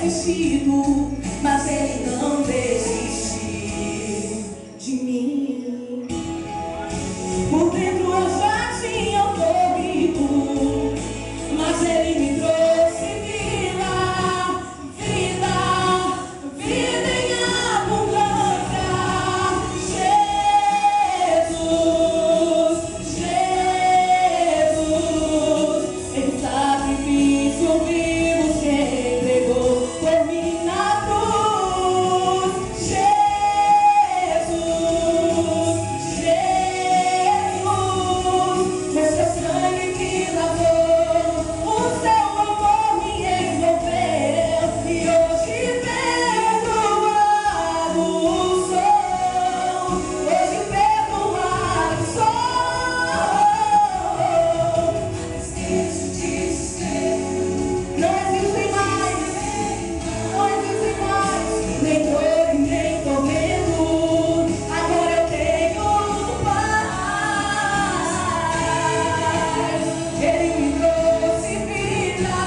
desistido, mas Ele não desistiu de mim. Por dentro eu já tinha morrido, mas Ele me trouxe vida, vida, vida em abundância. Jesus, Jesus, em sacrifício vivo se entregou por mim na cruz. Jesus, Jesus, o seu sangue me lavou, o seu amor me envolveu, e hoje perdoado sou, hoje perdoado sou. Não existe mais, não existe mais, nem dor e nem tormento. Agora eu tenho paz. Ele me trouxe vida,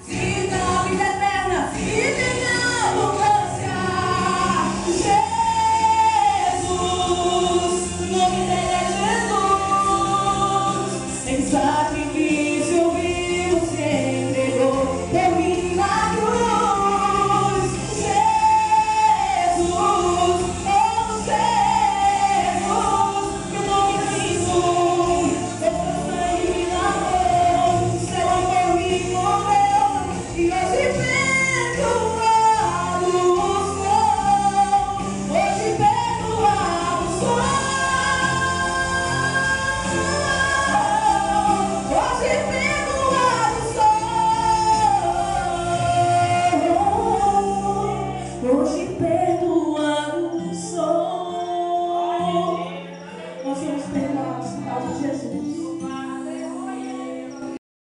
vida, vida eterna, vida em abundância. Jesus, o nome dele é Jesus. Em sacrifício vivo se entregou por mim na cruz. Jesus, oh Jesus, que o nome de Jesus, o seu sangue me lavou, o seu amor me envolveu, e hoje perdoado sou, hoje perdoado sou, hoje perdoado sou, hoje perdoado sou.